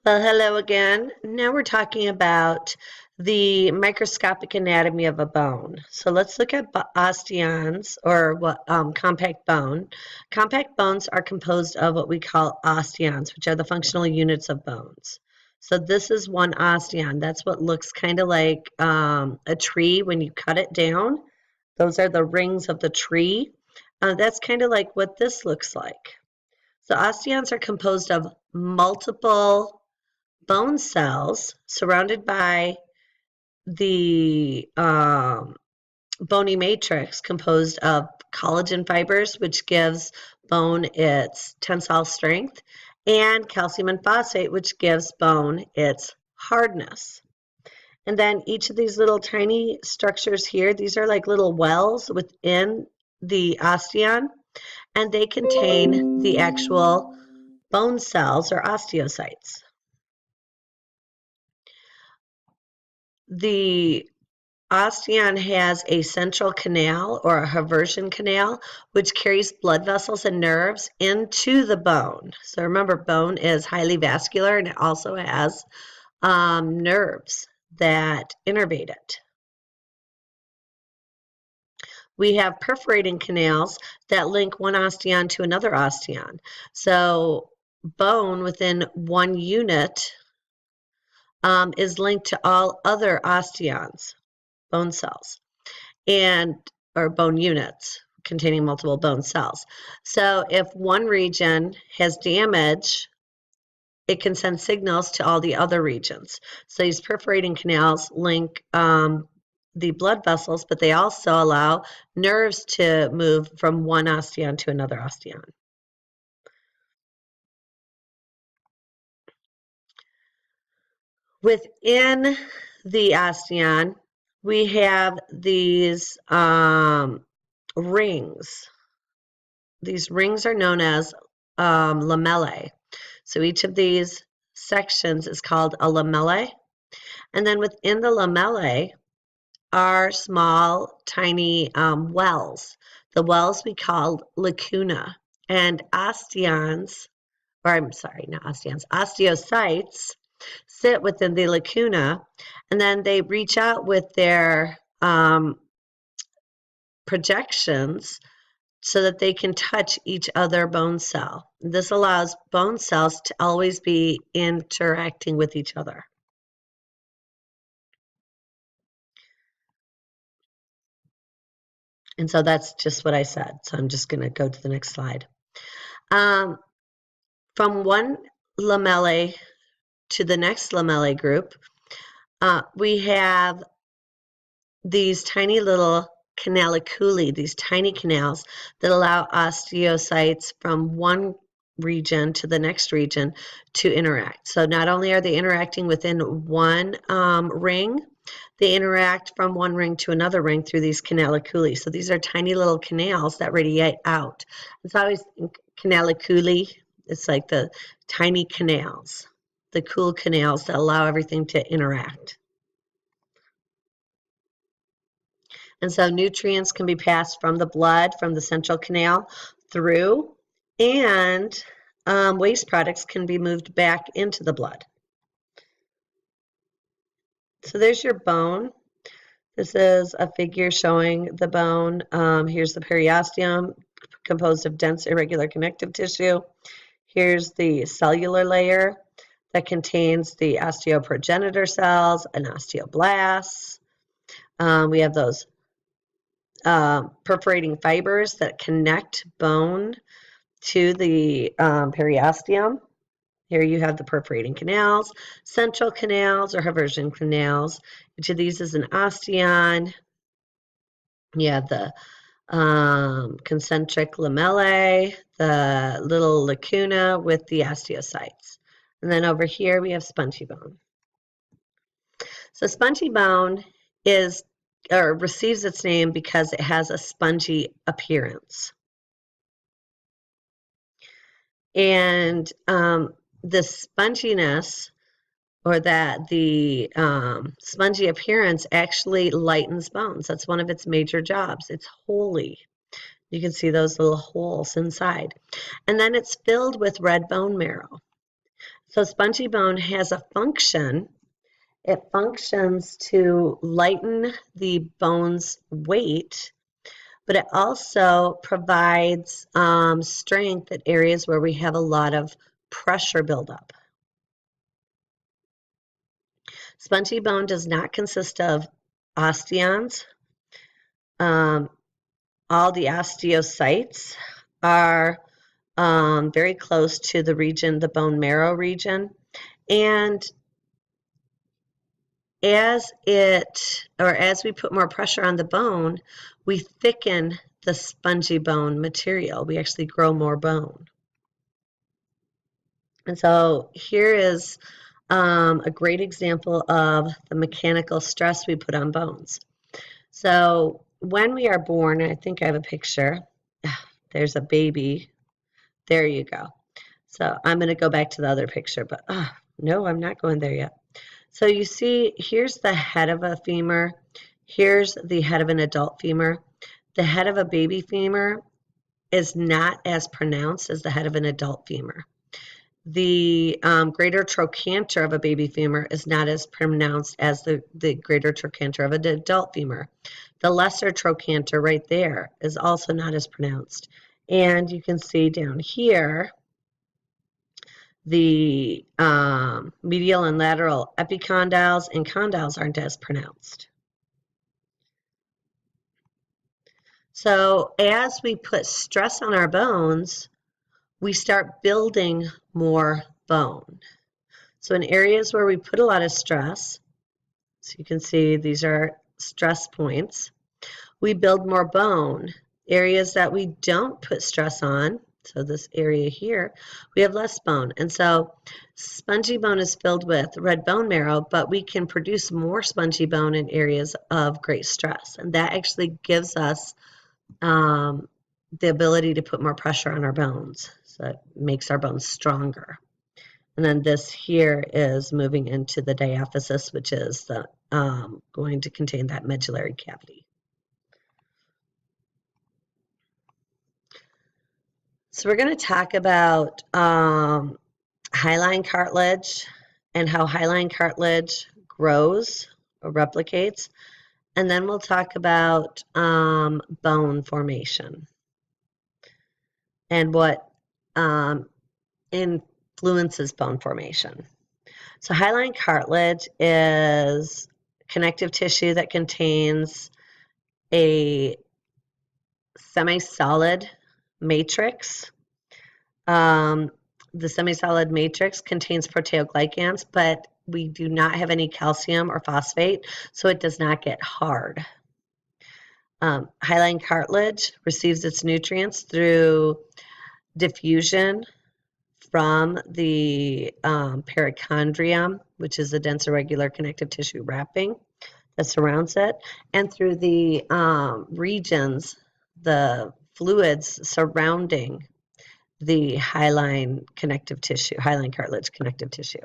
Well, hello again. Now we're talking about the microscopic anatomy of a bone. So let's look at osteons, or compact bone. Compact bones are composed of what we call osteons, which are the functional units of bones. So this is one osteon. That's what looks kind of like a tree when you cut it down. Those are the rings of the tree. That's kind of like what this looks like. So osteons are composed of multiple bone cells surrounded by the bony matrix composed of collagen fibers, which gives bone its tensile strength, and calcium and phosphate, which gives bone its hardness. And then each of these little tiny structures here, these are like little wells within the osteon, and they contain the actual bone cells or osteocytes. The osteon has a central canal or a Haversian canal, which carries blood vessels and nerves into the bone. So remember, bone is highly vascular and it also has nerves that innervate it. We have perforating canals that link one osteon to another osteon. So bone within one unit is linked to all other osteons, bone cells, or bone units containing multiple bone cells. So if one region has damage, it can send signals to all the other regions. So these perforating canals link the blood vessels, but they also allow nerves to move from one osteon to another osteon. Within the osteon, we have these rings. These rings are known as lamellae. So each of these sections is called a lamellae. And then within the lamellae are small, tiny wells. The wells we call lacuna. And osteocytes sit within the lacuna, and then they reach out with their projections so that they can touch each other bone cell. This allows bone cells to always be interacting with each other. And so that's just what I said. So I'm just going to go to the next slide. From one lamellae to the next lamellae group, we have these tiny little canaliculi, these tiny canals that allow osteocytes from one region to the next region to interact. So not only are they interacting within one ring, they interact from one ring to another ring through these canaliculi. So these are tiny little canals that radiate out. It's always canaliculi. It's like the tiny canals, the cool canals that allow everything to interact. And so nutrients can be passed from the blood, from the central canal through, and waste products can be moved back into the blood. So there's your bone. This is a figure showing the bone. Here's the periosteum, composed of dense irregular connective tissue. Here's the cellular layer that contains the osteoprogenitor cells and osteoblasts. We have those perforating fibers that connect bone to the periosteum. Here you have the perforating canals, central canals or Haversian canals. Each of these is an osteon. You have the concentric lamellae, the little lacuna with the osteocytes. And then over here we have spongy bone. So spongy bone receives its name because it has a spongy appearance. And the sponginess, or that the spongy appearance, actually lightens bones. That's one of its major jobs. It's holy. You can see those little holes inside. And then it's filled with red bone marrow. So spongy bone has a function. It functions to lighten the bone's weight, but it also provides strength at areas where we have a lot of pressure buildup. Spongy bone does not consist of osteons. All the osteocytes are very close to the region, the bone marrow region, and as we put more pressure on the bone, we thicken the spongy bone material. We actually grow more bone. And so here is a great example of the mechanical stress we put on bones. So when we are born, I think I have a picture. There's a baby. There you go. So I'm going to go back to the other picture, but no, I'm not going there yet. So you see, here's the head of a femur. Here's the head of an adult femur. The head of a baby femur is not as pronounced as the head of an adult femur. The greater trochanter of a baby femur is not as pronounced as the greater trochanter of an adult femur. The lesser trochanter right there is also not as pronounced. And you can see down here, the medial and lateral epicondyles and condyles aren't as pronounced. So as we put stress on our bones, we start building more bone. So in areas where we put a lot of stress, so you can see these are stress points, we build more bone. Areas that we don't put stress on, so this area here, we have less bone. And so spongy bone is filled with red bone marrow, but we can produce more spongy bone in areas of great stress. And that actually gives us the ability to put more pressure on our bones. So it makes our bones stronger. And then this here is moving into the diaphysis, which is the, going to contain that medullary cavity. So we're going to talk about hyaline cartilage and how hyaline cartilage grows or replicates. And then we'll talk about bone formation and what influences bone formation. So hyaline cartilage is connective tissue that contains a semi-solid matrix. The semi-solid matrix contains proteoglycans, but we do not have any calcium or phosphate, so it does not get hard. Hyaline cartilage receives its nutrients through diffusion from the perichondrium, which is the dense irregular connective tissue wrapping that surrounds it, and through the regions, the fluids surrounding the hyaline connective tissue, hyaline cartilage connective tissue.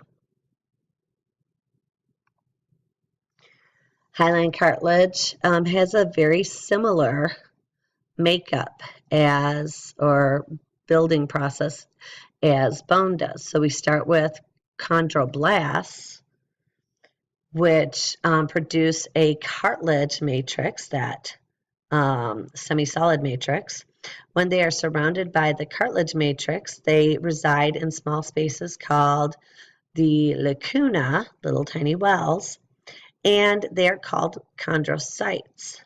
Hyaline cartilage has a very similar makeup as, or building process as bone does. So we start with chondroblasts, which produce a cartilage matrix, that semi-solid matrix. When they are surrounded by the cartilage matrix, they reside in small spaces called the lacuna, little tiny wells, and they are called chondrocytes.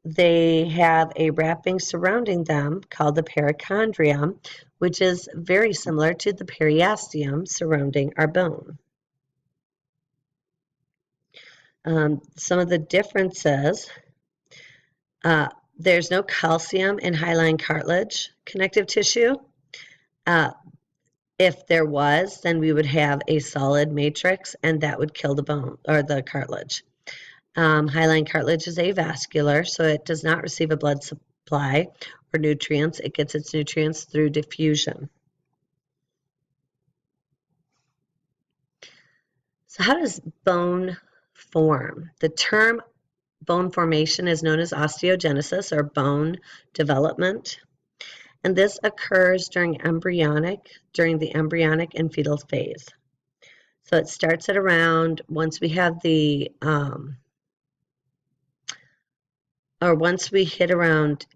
They have a wrapping surrounding them called the perichondrium, which is very similar to the periosteum surrounding our bone. Some of the differences, there's no calcium in hyaline cartilage connective tissue. If there was, then we would have a solid matrix, and that would kill the bone or the cartilage. Hyaline cartilage is avascular, so it does not receive a blood supply or nutrients. It gets its nutrients through diffusion. So how does bone form? The term bone formation is known as osteogenesis, or bone development. And this occurs during the embryonic and fetal phase. So it starts at around, once we have once we hit around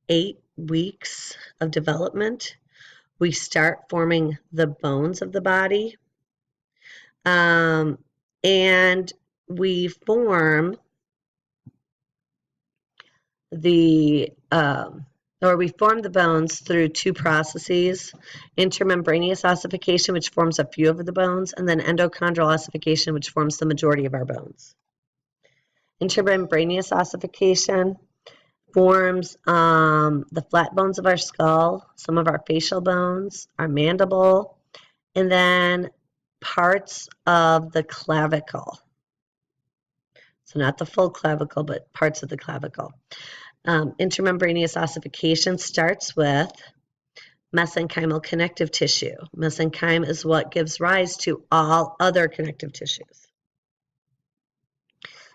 8 weeks of development, we start forming the bones of the body. And we form the bones through 2 processes: intramembranous ossification, which forms a few of the bones, and then endochondral ossification, which forms the majority of our bones. Intramembranous ossification forms the flat bones of our skull, some of our facial bones, our mandible, and then parts of the clavicle. So not the full clavicle, but parts of the clavicle. Intramembranous ossification starts with mesenchymal connective tissue. Mesenchyme is what gives rise to all other connective tissues.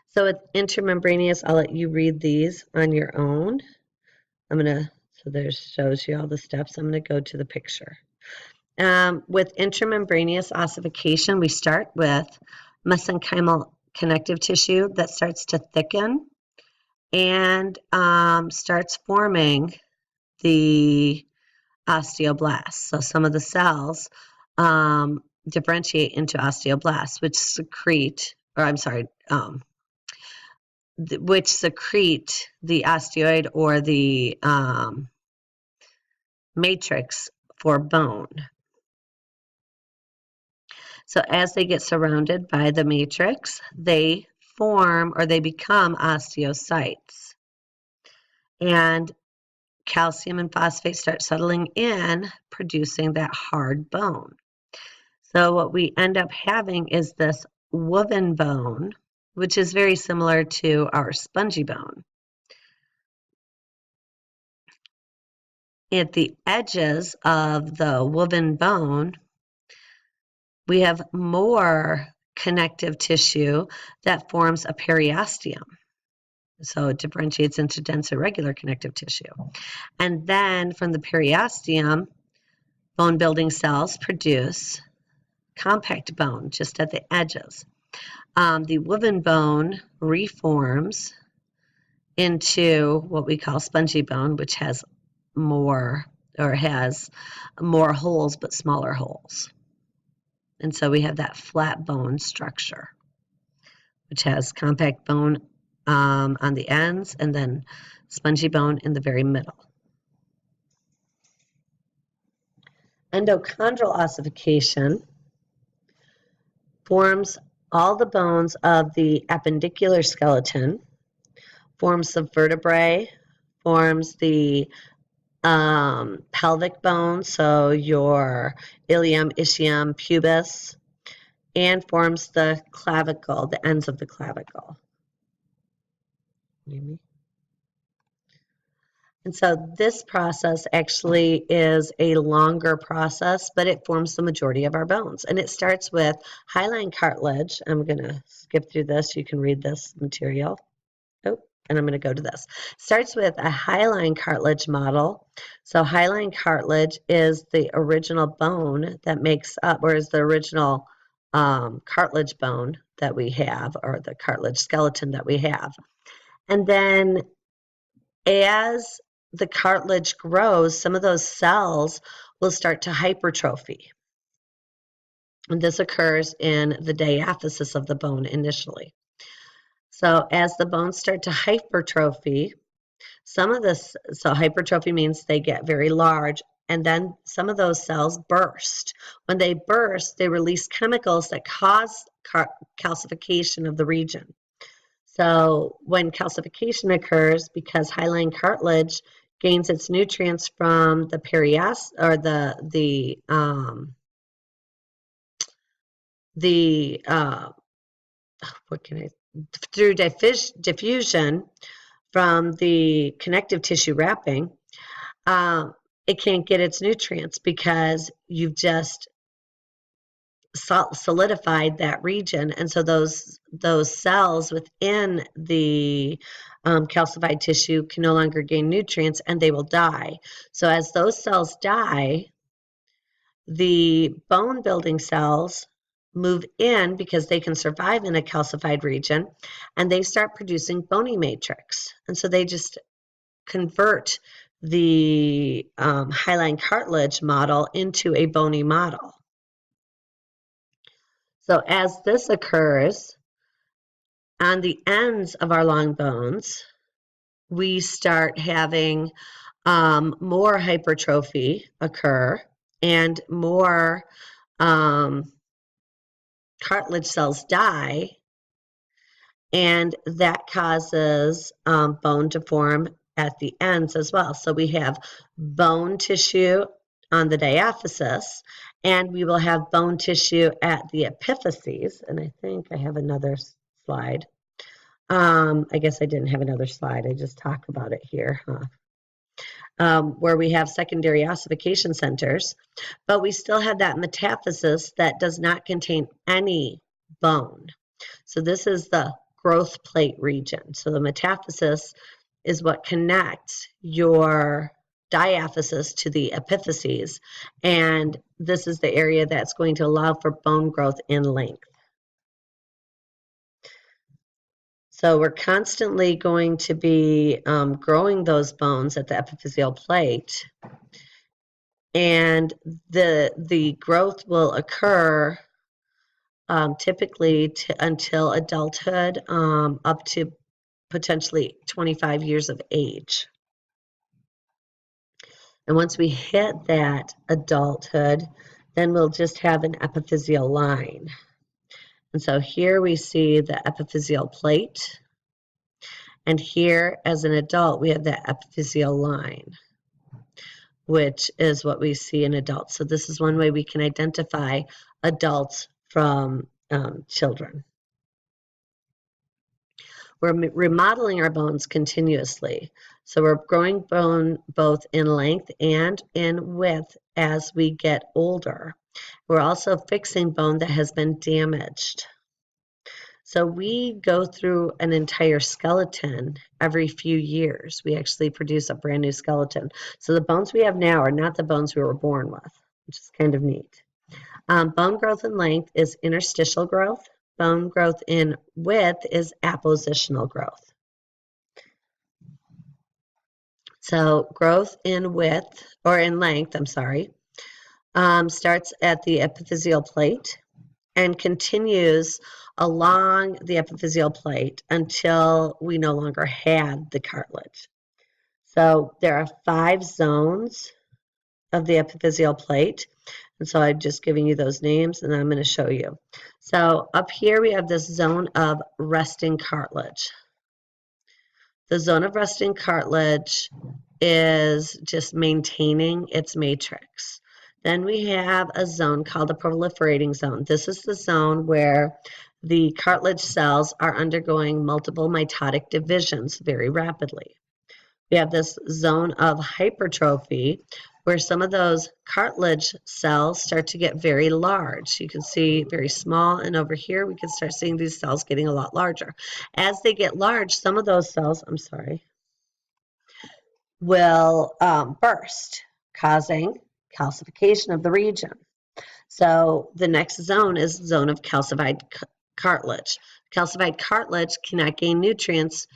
So with intramembranous, I'll let you read these on your own. So there shows you all the steps. I'm going to go to the picture. With intramembranous ossification, we start with mesenchymal connective tissue that starts to thicken and starts forming the osteoblasts. So some of the cells differentiate into osteoblasts, which secrete the osteoid or the matrix for bone. So as they get surrounded by the matrix, they form or they become osteocytes. And calcium and phosphate start settling in, producing that hard bone. So what we end up having is this woven bone, which is very similar to our spongy bone. At the edges of the woven bone, we have more connective tissue that forms a periosteum. So it differentiates into dense irregular connective tissue. And then from the periosteum, bone building cells produce compact bone just at the edges. The woven bone reforms into what we call spongy bone, which has more holes but smaller holes. And so we have that flat bone structure, which has compact bone on the ends and then spongy bone in the very middle. Endochondral ossification forms all the bones of the appendicular skeleton, forms the vertebrae, forms the pelvic bone, so your ilium, ischium, pubis, and forms the clavicle, the ends of the clavicle. And so this process actually is a longer process, but it forms the majority of our bones. And it starts with hyaline cartilage. I'm going to skip through this. You can read this material. And I'm going to go to this. Starts with a hyaline cartilage model. So hyaline cartilage is the original bone that makes up, or is the original cartilage bone that we have, or the cartilage skeleton that we have. And then as the cartilage grows, some of those cells will start to hypertrophy. And this occurs in the diaphysis of the bone initially. So as the bones start to hypertrophy, so hypertrophy means they get very large, and then some of those cells burst. When they burst, they release chemicals that cause calcification of the region. So when calcification occurs, because hyaline cartilage gains its nutrients from the through diffusion from the connective tissue wrapping, it can't get its nutrients because you've just solidified that region. And so those cells within the calcified tissue can no longer gain nutrients and they will die. So as those cells die, the bone building cells move in because they can survive in a calcified region, and they start producing bony matrix. And so they just convert the hyaline cartilage model into a bony model. So as this occurs, on the ends of our long bones, we start having more hypertrophy occur and more cartilage cells die, and that causes bone to form at the ends as well. So we have bone tissue on the diaphysis, and we will have bone tissue at the epiphyses. And I think I have another slide. I guess I didn't have another slide. I just talked about it here, where we have secondary ossification centers, but we still have that metaphysis that does not contain any bone. So this is the growth plate region. So the metaphysis is what connects your diaphysis to the epiphyses, and this is the area that's going to allow for bone growth in length. So we're constantly going to be growing those bones at the epiphyseal plate, and the growth will occur typically until adulthood, up to potentially 25 years of age. And once we hit that adulthood, then we'll just have an epiphyseal line. And so here we see the epiphyseal plate, and here as an adult we have the epiphyseal line, which is what we see in adults. So this is one way we can identify adults from children. We're remodeling our bones continuously. So we're growing bone both in length and in width as we get older. We're also fixing bone that has been damaged. So we go through an entire skeleton every few years. We actually produce a brand new skeleton. So the bones we have now are not the bones we were born with, which is kind of neat. Bone growth in length is interstitial growth. Bone growth in width is appositional growth. So growth in width, or in length, I'm sorry, starts at the epiphyseal plate and continues along the epiphyseal plate until we no longer had the cartilage. So there are 5 zones of the epiphyseal plate. And so I'm just giving you those names, and then I'm going to show you. So up here we have this zone of resting cartilage. The zone of resting cartilage is just maintaining its matrix. Then we have a zone called the proliferating zone. This is the zone where the cartilage cells are undergoing multiple mitotic divisions very rapidly. We have this zone of hypertrophy, where some of those cartilage cells start to get very large. You can see very small, and over here we can start seeing these cells getting a lot larger. As they get large, some of those cells, will burst, causing calcification of the region. So the next zone is zone of calcified cartilage. Calcified cartilage cannot gain nutrients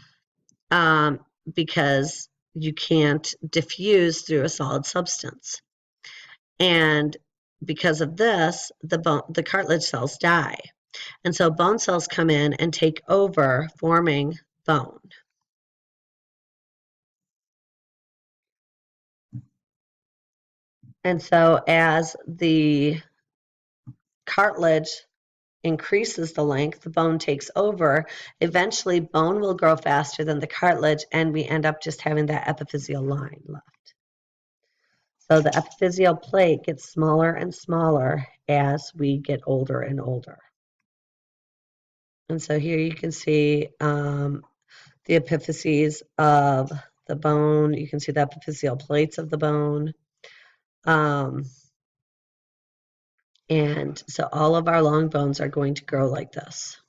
because you can't diffuse through a solid substance. And because of this, the cartilage cells die. And so bone cells come in and take over, forming bone. And so as the cartilage increases the length, the bone takes over. Eventually, bone will grow faster than the cartilage, and we end up just having that epiphyseal line left. So the epiphyseal plate gets smaller and smaller as we get older and older. And so here you can see the epiphyses of the bone. You can see the epiphyseal plates of the bone. And so all of our long bones are going to grow like this.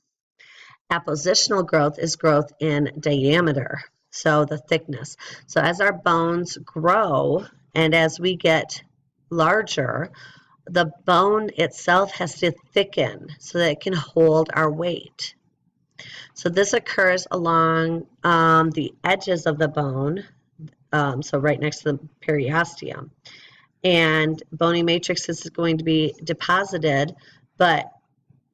Appositional growth is growth in diameter. so the thickness. So as our bones grow and as we get larger, the bone itself has to thicken so that it can hold our weight. So this occurs along the edges of the bone, so right next to the periosteum. And bony matrix is going to be deposited, but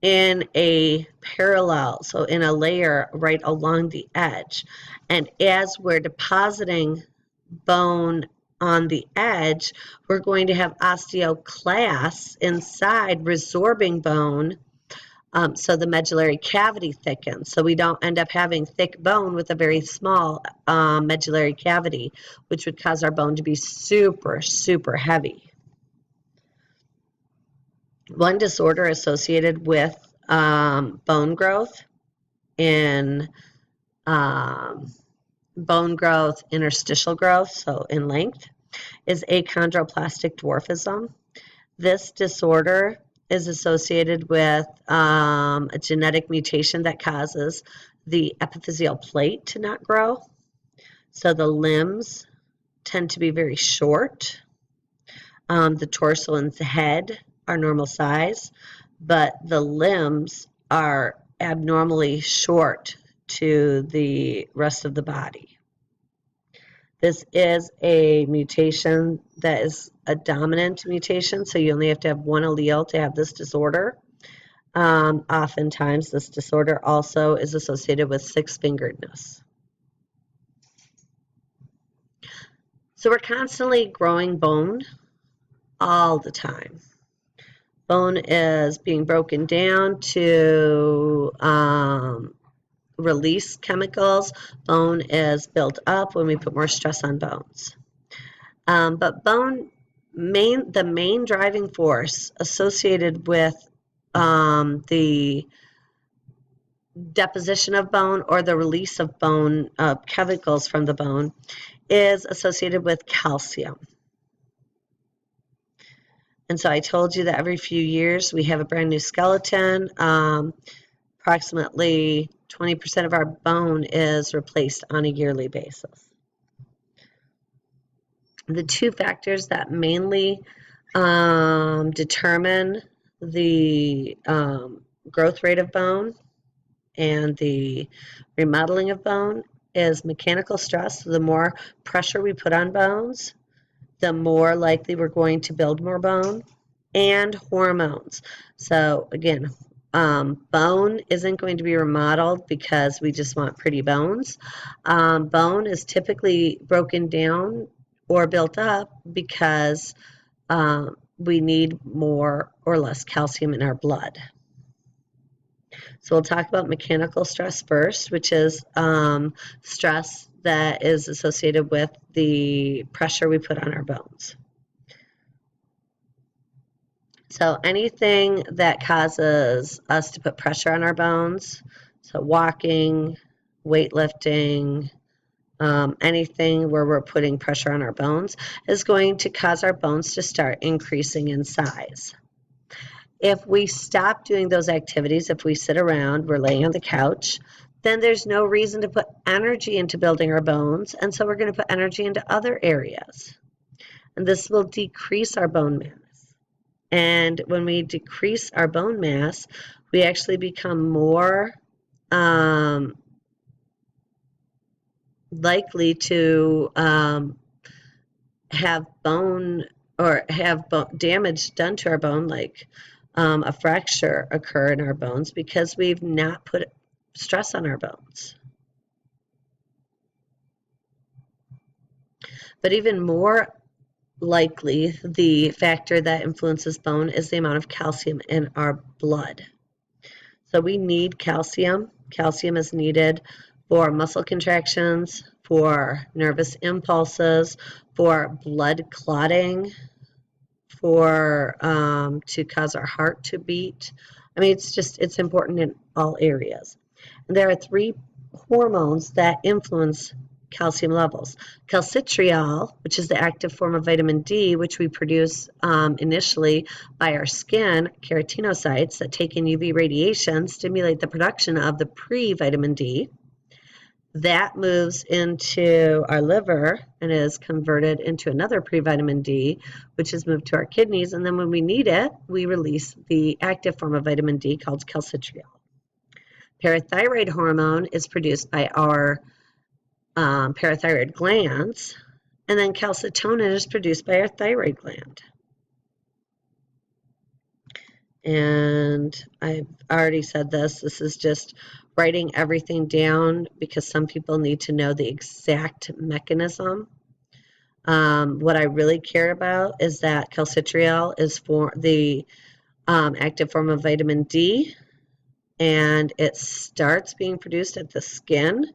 in a parallel, so in a layer right along the edge. And as we're depositing bone on the edge, we're going to have osteoclasts inside resorbing bone, so the medullary cavity thickens. So we don't end up having thick bone with a very small medullary cavity, which would cause our bone to be super, super heavy. One disorder associated with bone growth in bone growth, interstitial growth, so in length, is achondroplastic dwarfism. This disorder is associated with a genetic mutation that causes the epiphyseal plate to not grow. So the limbs tend to be very short. The torso and the head are normal size, but the limbs are abnormally short to the rest of the body. This is a mutation that is a dominant mutation, so you only have to have one allele to have this disorder. Oftentimes, this disorder also is associated with six-fingeredness. So we're constantly growing bone all the time. Bone is being broken down to release chemicals. Bone is built up when we put more stress on bones. But the main driving force associated with the deposition of bone or the release of bone chemicals from the bone is associated with calcium. And so I told you that every few years we have a brand new skeleton. Approximately 20% of our bone is replaced on a yearly basis. The two factors that mainly determine the growth rate of bone and the remodeling of bone is mechanical stress. So the more pressure we put on bones, the more likely we're going to build more bone, and hormones. So again, bone isn't going to be remodeled because we just want pretty bones. Bone is typically broken down or built up because we need more or less calcium in our blood. So we'll talk about mechanical stress first, which is stress that is associated with the pressure we put on our bones. So anything that causes us to put pressure on our bones, so walking, weightlifting, anything where we're putting pressure on our bones is going to cause our bones to start increasing in size. If we stop doing those activities, if we sit around, we're laying on the couch, then there's no reason to put energy into building our bones, and so we're going to put energy into other areas. And this will decrease our bone mass. And when we decrease our bone mass, we actually become more likely to have bone or have damage done to our bone, like a fracture occur in our bones because we've not put stress on our bones. But even more likely, the factor that influences bone is the amount of calcium in our blood. So we need calcium. Calcium is needed for muscle contractions, for nervous impulses, for blood clotting, for to cause our heart to beat. I mean, it's important in all areas. And there are three hormones that influence calcium levels. Calcitriol, which is the active form of vitamin D, which we produce initially by our skin, keratinocytes that take in UV radiation, stimulate the production of the pre-vitamin D. that moves into our liver and is converted into another pre-vitamin D, which is moved to our kidneys. And then when we need it, we release the active form of vitamin D called calcitriol. Parathyroid hormone is produced by our parathyroid glands, and then calcitonin is produced by our thyroid gland. And I've already said this. This is just writing everything down because some people need to know the exact mechanism. What I really care about is that calcitriol is for the active form of vitamin D, and it starts being produced at the skin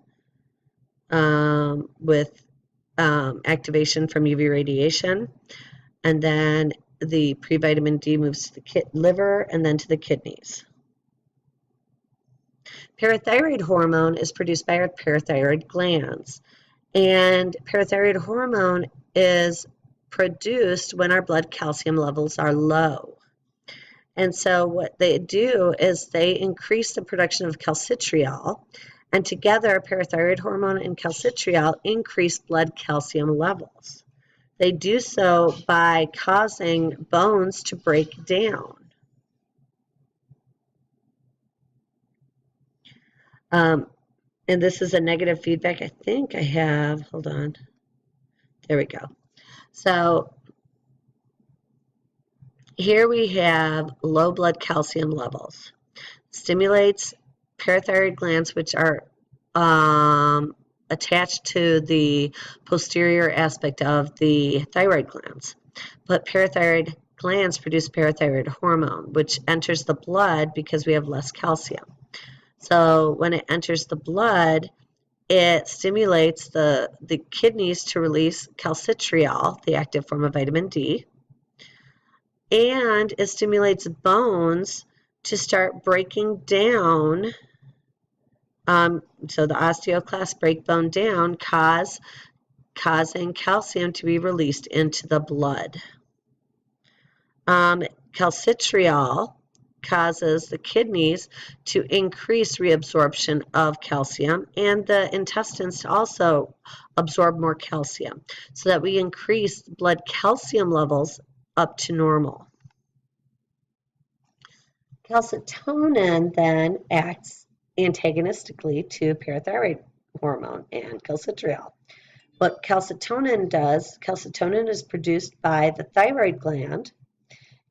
with activation from UV radiation, and then the pre-vitamin D moves to the liver and then to the kidneys. Parathyroid hormone is produced by our parathyroid glands, and parathyroid hormone is produced when our blood calcium levels are low. And so what they do is they increase the production of calcitriol, and together parathyroid hormone and calcitriol increase blood calcium levels. They do so by causing bones to break down. And this is a negative feedback. I think I have, hold on. There we go. So here we have low blood calcium levels. Stimulates parathyroid glands, which are attached to the posterior aspect of the thyroid glands. But parathyroid glands produce parathyroid hormone, which enters the blood because we have less calcium. So when it enters the blood, it stimulates the kidneys to release calcitriol, the active form of vitamin D, and it stimulates bones to start breaking down. So the osteoclasts break bone down, causing calcium to be released into the blood. Calcitriol causes the kidneys to increase reabsorption of calcium and the intestines to also absorb more calcium so that we increase blood calcium levels up to normal. Calcitonin then acts antagonistically to parathyroid hormone and calcitriol. What calcitonin does, calcitonin is produced by the thyroid gland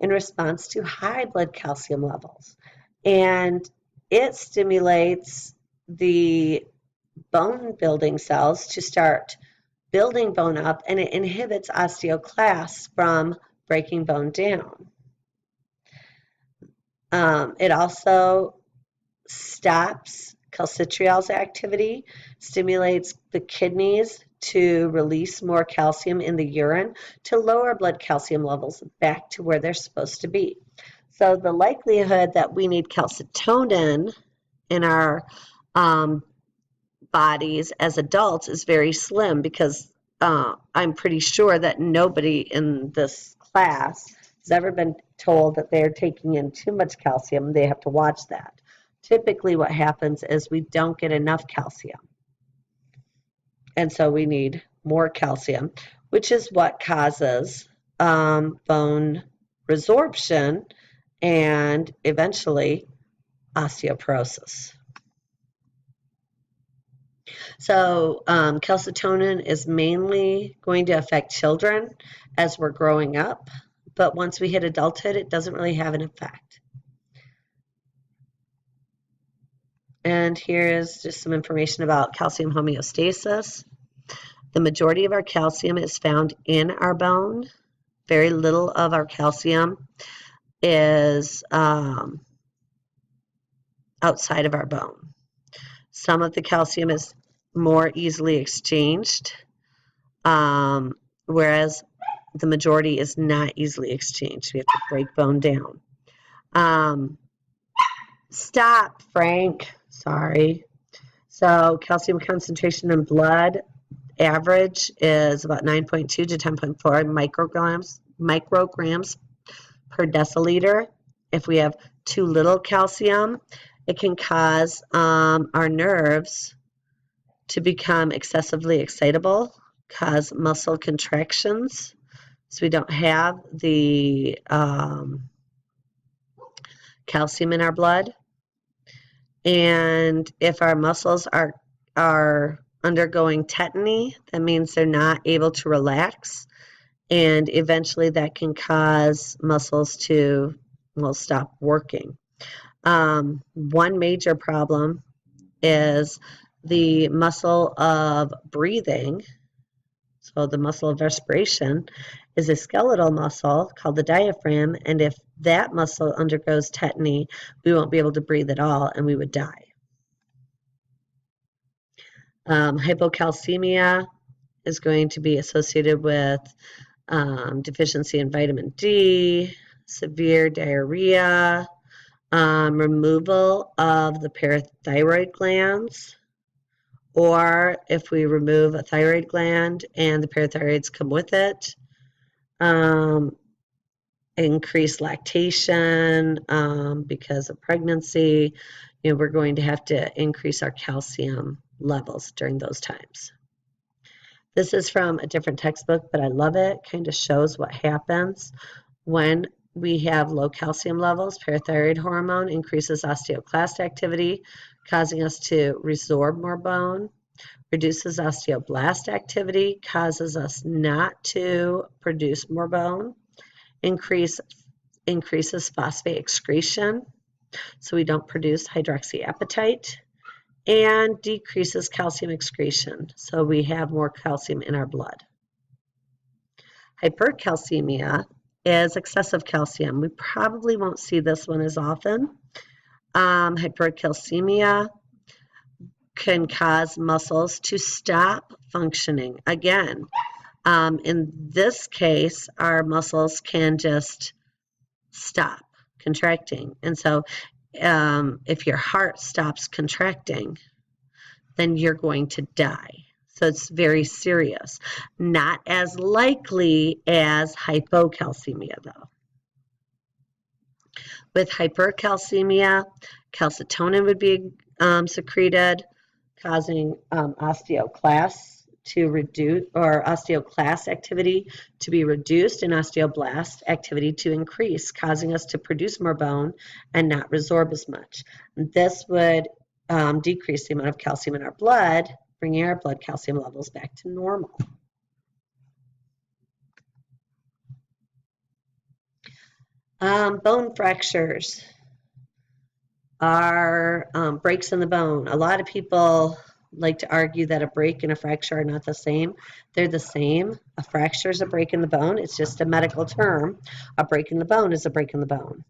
in response to high blood calcium levels, and it stimulates the bone building cells to start building bone up, and it inhibits osteoclasts from breaking bone down. It also stops calcitriol's activity, stimulates the kidneys to release more calcium in the urine to lower blood calcium levels back to where they're supposed to be. So the likelihood that we need calcitonin in our bodies as adults is very slim, because I'm pretty sure that nobody in this class has ever been told that they're taking in too much calcium. They have to watch that. Typically what happens is we don't get enough calcium, and so we need more calcium, which is what causes bone resorption and eventually osteoporosis. So calcitonin is mainly going to affect children as we're growing up, but once we hit adulthood, it doesn't really have an effect. And here's just some information about calcium homeostasis. The majority of our calcium is found in our bone. Very little of our calcium is outside of our bone. Some of the calcium is more easily exchanged, whereas the majority is not easily exchanged. We have to break bone down. Stop, Frank. Sorry. So calcium concentration in blood average is about 9.2 to 10.4 micrograms per deciliter. If we have too little calcium, it can cause our nerves to become excessively excitable, cause muscle contractions, so we don't have the calcium in our blood. And if our muscles are undergoing tetany, that means they're not able to relax, and eventually that can cause muscles to, well, stop working. One major problem is the muscle of breathing. So the muscle of respiration is a skeletal muscle called the diaphragm, and if that muscle undergoes tetany, we won't be able to breathe at all and we would die. Hypocalcemia is going to be associated with deficiency in vitamin D, severe diarrhea, removal of the parathyroid glands, or if we remove a thyroid gland and the parathyroids come with it, increased lactation because of pregnancy. We're going to have to increase our calcium levels during those times. This is from a different textbook, but I love it. It kind of shows what happens when we have low calcium levels. Parathyroid hormone increases osteoclast activity, causing us to resorb more bone. Reduces osteoblast activity, causes us not to produce more bone. Increases phosphate excretion, so we don't produce hydroxyapatite. And decreases calcium excretion, so we have more calcium in our blood. Hypercalcemia is excessive calcium. We probably won't see this one as often. Hypercalcemia can cause muscles to stop functioning. Again, in this case, our muscles can just stop contracting. And so if your heart stops contracting, then you're going to die. So it's very serious. Not as likely as hypocalcemia, though. With hypercalcemia, calcitonin would be secreted, causing osteoclasts to reduce, or osteoclast activity to be reduced and osteoblast activity to increase, causing us to produce more bone and not resorb as much. This would decrease the amount of calcium in our blood, bringing our blood calcium levels back to normal. Bone fractures are breaks in the bone. A lot of people like to argue that a break and a fracture are not the same. They're the same. A fracture is a break in the bone. It's just a medical term. A break in the bone is a break in the bone.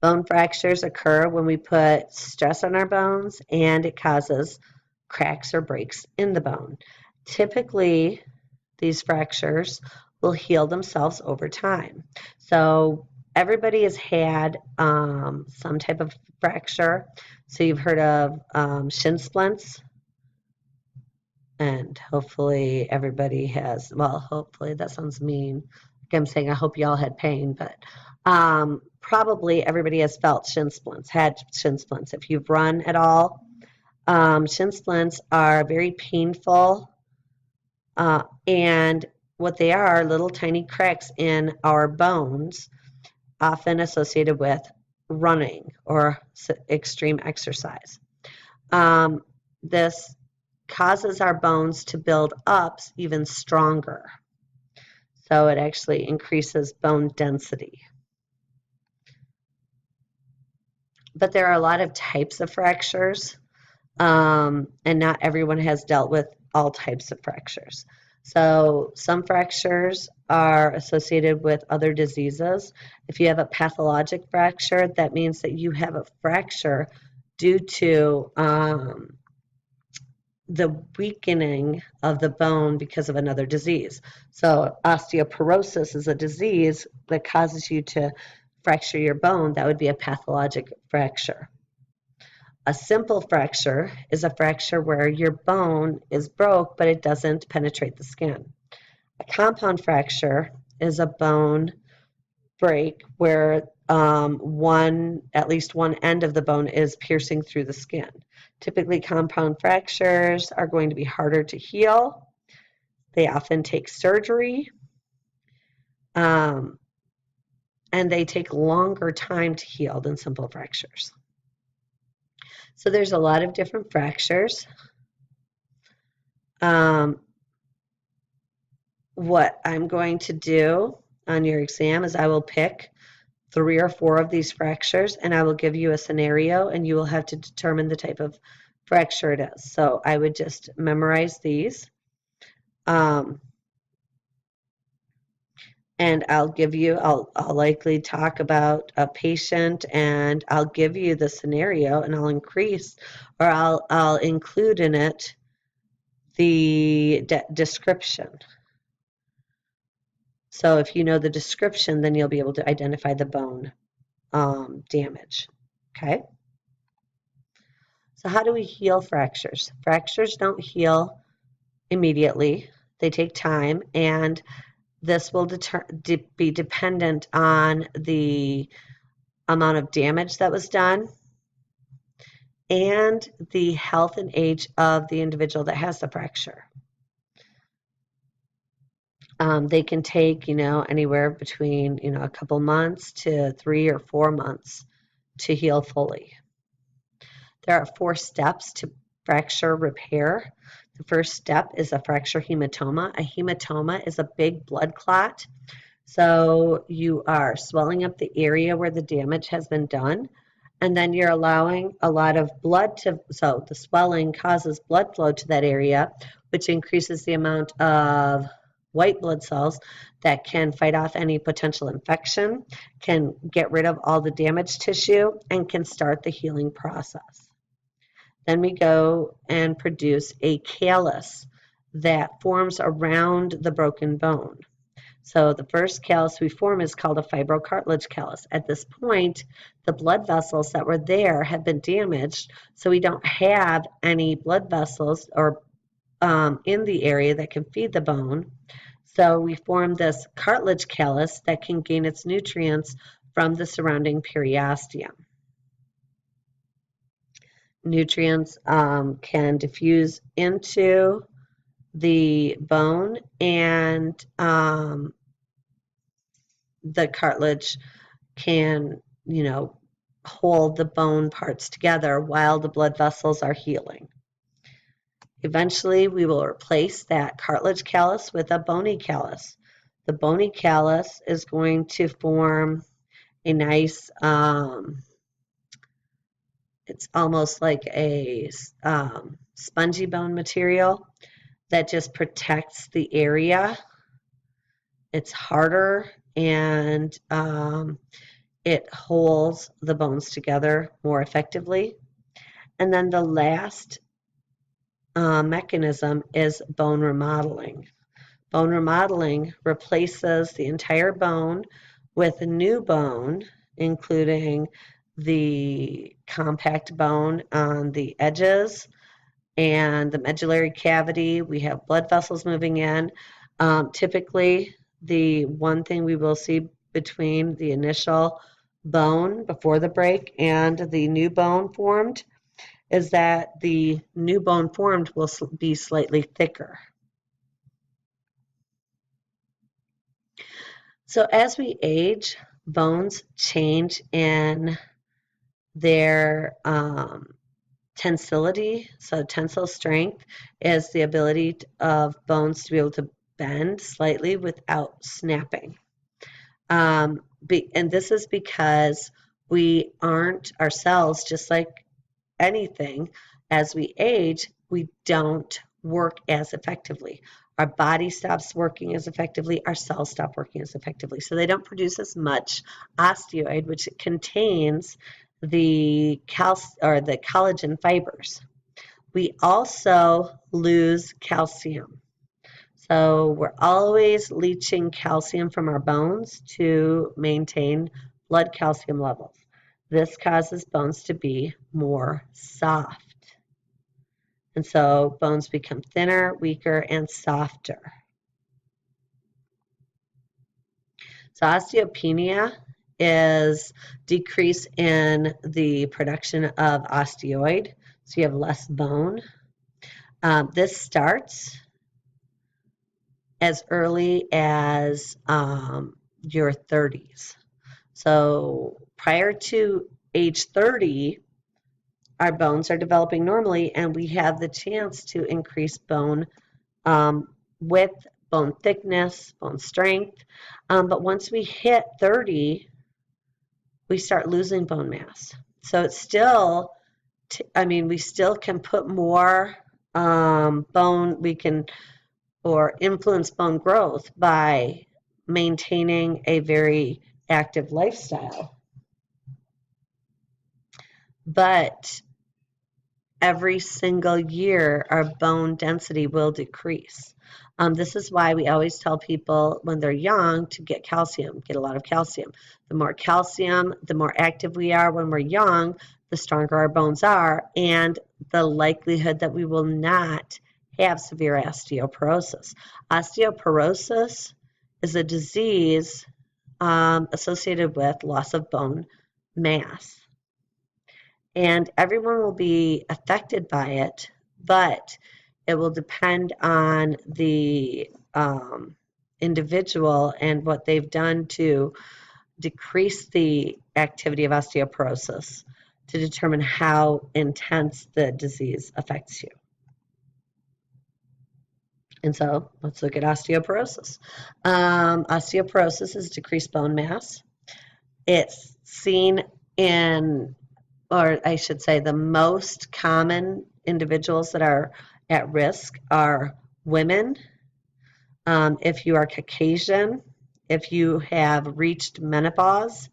Bone fractures occur when we put stress on our bones and it causes cracks or breaks in the bone. Typically, these fractures will heal themselves over time. So everybody has had some type of fracture. So you've heard of shin splints, and hopefully everybody has, well, hopefully that sounds mean. Like I'm saying I hope y'all had pain, but probably everybody has felt shin splints, had shin splints. If you've run at all, shin splints are very painful, and what they are little tiny cracks in our bones, often associated with running or extreme exercise. This causes our bones to build up even stronger. So it actually increases bone density. But there are a lot of types of fractures, and not everyone has dealt with all types of fractures. So some fractures are associated with other diseases. If you have a pathologic fracture, that means that you have a fracture due to the weakening of the bone because of another disease. So osteoporosis is a disease that causes you to fracture your bone. That would be a pathologic fracture. A simple fracture is a fracture where your bone is broke, but it doesn't penetrate the skin. A compound fracture is a bone break where at least one end of the bone is piercing through the skin. Typically, compound fractures are going to be harder to heal. They often take surgery, and they take longer time to heal than simple fractures. So there's a lot of different fractures. What I'm going to do on your exam is I will pick 3 or 4 of these fractures, and I will give you a scenario, and you will have to determine the type of fracture it is. So I would just memorize these. And I'll likely talk about a patient, and I'll give you the scenario, and I'll include in it the description. So if you know the description, then you'll be able to identify the bone damage. Okay? So how do we heal fractures? Fractures don't heal immediately. They take time, and this will be dependent on the amount of damage that was done and the health and age of the individual that has the fracture. They can take, anywhere between, a couple months to 3 or 4 months to heal fully. There are 4 steps to fracture repair. The first step is a fracture hematoma. A hematoma is a big blood clot. So you are swelling up the area where the damage has been done, and then you're allowing a lot of blood so the swelling causes blood flow to that area, which increases the amount of white blood cells that can fight off any potential infection, can get rid of all the damaged tissue, and can start the healing process. Then we go and produce a callus that forms around the broken bone. So the first callus we form is called a fibrocartilage callus. At this point, the blood vessels that were there have been damaged, so we don't have any blood vessels or in the area that can feed the bone. So we form this cartilage callus that can gain its nutrients from the surrounding periosteum. Nutrients can diffuse into the bone, and the cartilage can, hold the bone parts together while the blood vessels are healing. Eventually, we will replace that cartilage callus with a bony callus. The bony callus is going to form a nice, it's almost like a spongy bone material that just protects the area. It's harder, and it holds the bones together more effectively. And then the last mechanism is bone remodeling. Bone remodeling replaces the entire bone with a new bone, including the compact bone on the edges and the medullary cavity. We have blood vessels moving in. Typically, the one thing we will see between the initial bone before the break and the new bone formed is that the new bone formed will be slightly thicker. So as we age, bones change in their tensility. So tensile strength is the ability of bones to be able to bend slightly without snapping. And this is because we aren't ourselves, just like anything, as we age, we don't work as effectively. Our body stops working as effectively, our cells stop working as effectively. So they don't produce as much osteoid, which contains the collagen fibers. We also lose calcium. So we're always leaching calcium from our bones to maintain blood calcium levels. This causes bones to be more soft. And so bones become thinner, weaker, and softer. So osteopenia is decrease in the production of osteoid, so you have less bone. This starts as early as your 30s. So prior to age 30, our bones are developing normally, and we have the chance to increase bone width, bone thickness, bone strength. But once we hit 30, we start losing bone mass. So it's still, we still can put more bone, or influence bone growth by maintaining a very active lifestyle. But every single year, our bone density will decrease. This is why we always tell people when they're young to get calcium, get a lot of calcium. The more calcium, the more active we are when we're young, the stronger our bones are, and the likelihood that we will not have severe osteoporosis. Osteoporosis is a disease associated with loss of bone mass. And everyone will be affected by it, but it will depend on the individual and what they've done to decrease the activity of osteoporosis to determine how intense the disease affects you. And so let's look at osteoporosis. Osteoporosis is decreased bone mass. It's seen in, or I should say, the most common individuals that are at risk are women. If you are Caucasian, if you have reached menopause,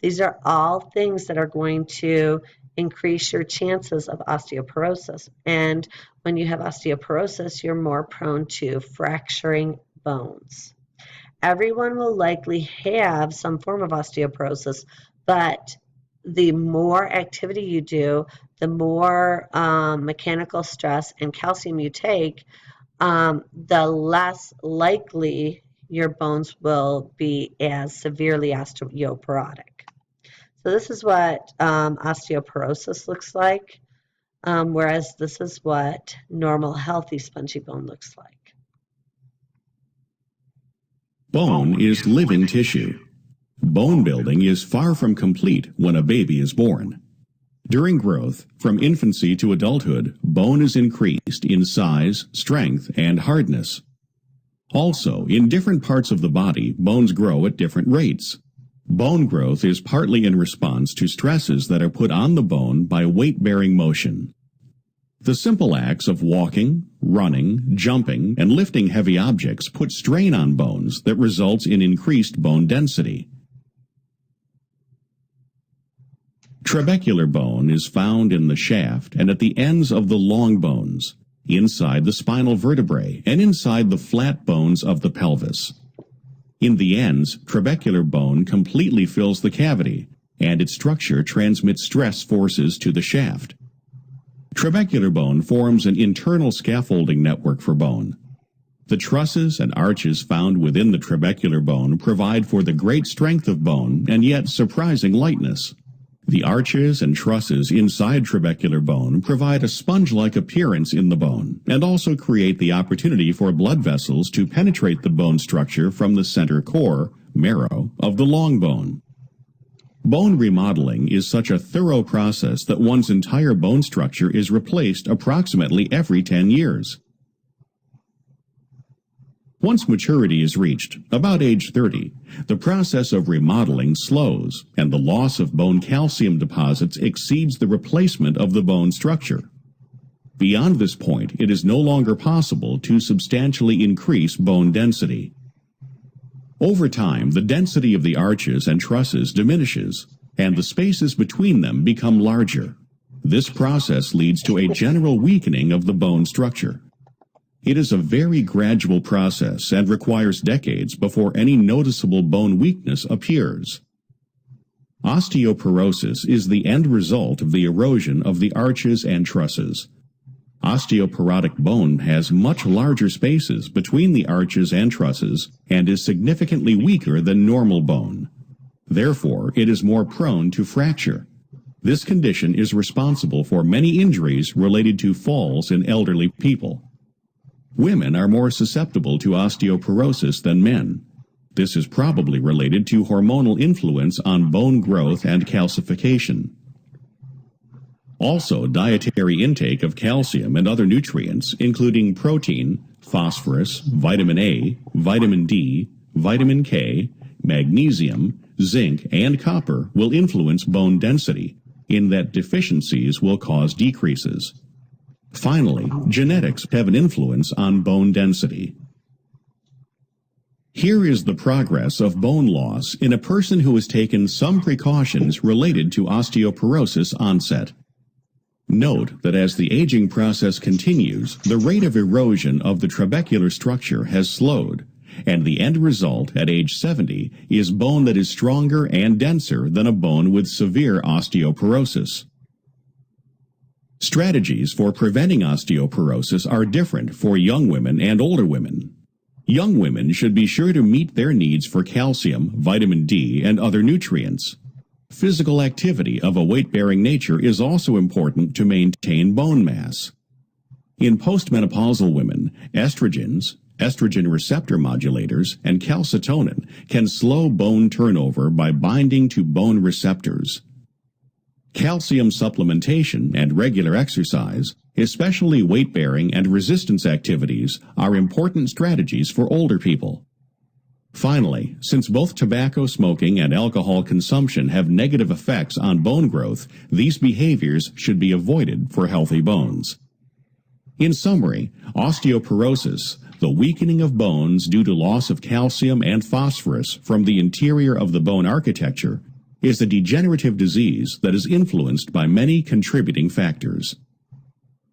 these are all things that are going to increase your chances of osteoporosis. And when you have osteoporosis, you're more prone to fracturing bones. Everyone will likely have some form of osteoporosis, but the more activity you do, the more mechanical stress and calcium you take, the less likely your bones will be as severely osteoporotic. So this is what osteoporosis looks like, whereas this is what normal healthy spongy bone looks like. Bone is living tissue. Bone building is far from complete when a baby is born. During growth, from infancy to adulthood, bone is increased in size, strength, and hardness. Also, in different parts of the body, bones grow at different rates. Bone growth is partly in response to stresses that are put on the bone by weight-bearing motion. The simple acts of walking, running, jumping, and lifting heavy objects put strain on bones that results in increased bone density. Trabecular bone is found in the shaft and at the ends of the long bones, inside the spinal vertebrae, and inside the flat bones of the pelvis. In the ends, trabecular bone completely fills the cavity, and its structure transmits stress forces to the shaft. Trabecular bone forms an internal scaffolding network for bone. The trusses and arches found within the trabecular bone provide for the great strength of bone and yet surprising lightness. The arches and trusses inside trabecular bone provide a sponge-like appearance in the bone and also create the opportunity for blood vessels to penetrate the bone structure from the center core, marrow, of the long bone. Bone remodeling is such a thorough process that one's entire bone structure is replaced approximately every 10 years. Once maturity is reached, about age 30, the process of remodeling slows, and the loss of bone calcium deposits exceeds the replacement of the bone structure. Beyond this point, it is no longer possible to substantially increase bone density. Over time, the density of the arches and trusses diminishes, and the spaces between them become larger. This process leads to a general weakening of the bone structure. It is a very gradual process and requires decades before any noticeable bone weakness appears. Osteoporosis is the end result of the erosion of the arches and trusses. Osteoporotic bone has much larger spaces between the arches and trusses and is significantly weaker than normal bone. Therefore, it is more prone to fracture. This condition is responsible for many injuries related to falls in elderly people. Women are more susceptible to osteoporosis than men. This is probably related to hormonal influence on bone growth and calcification. Also, dietary intake of calcium and other nutrients, including protein, phosphorus, vitamin A, vitamin D, vitamin K, magnesium, zinc, and copper will influence bone density, in that deficiencies will cause decreases. Finally, genetics have an influence on bone density. Here is the progress of bone loss in a person who has taken some precautions related to osteoporosis onset. Note that as the aging process continues, the rate of erosion of the trabecular structure has slowed, and the end result at age 70 is bone that is stronger and denser than a bone with severe osteoporosis. Strategies for preventing osteoporosis are different for young women and older women. Young women should be sure to meet their needs for calcium, vitamin D, and other nutrients. Physical activity of a weight-bearing nature is also important to maintain bone mass. In postmenopausal women, estrogens, estrogen receptor modulators, and calcitonin can slow bone turnover by binding to bone receptors. Calcium supplementation and regular exercise, especially weight-bearing and resistance activities, are important strategies for older people. Finally, since both tobacco smoking and alcohol consumption have negative effects on bone growth, these behaviors should be avoided for healthy bones. In summary, osteoporosis, the weakening of bones due to loss of calcium and phosphorus from the interior of the bone architecture, is a degenerative disease that is influenced by many contributing factors.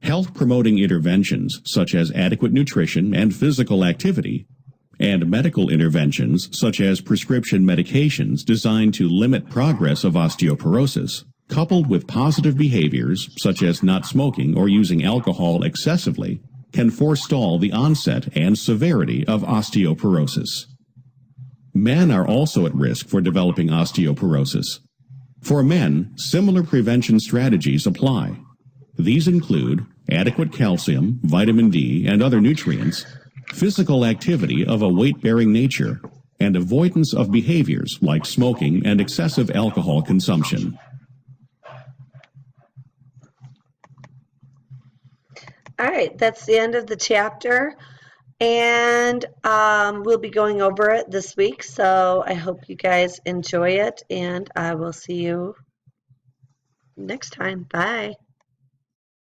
Health-promoting interventions such as adequate nutrition and physical activity, and medical interventions such as prescription medications designed to limit progress of osteoporosis, coupled with positive behaviors such as not smoking or using alcohol excessively, can forestall the onset and severity of osteoporosis. Men are also at risk for developing osteoporosis. For men, similar prevention strategies apply. These include adequate calcium, vitamin D, and other nutrients, physical activity of a weight-bearing nature, and avoidance of behaviors like smoking and excessive alcohol consumption. All right, that's the end of the chapter, and we'll be going over it this week, so I hope you guys enjoy it, and I will see you next time. Bye.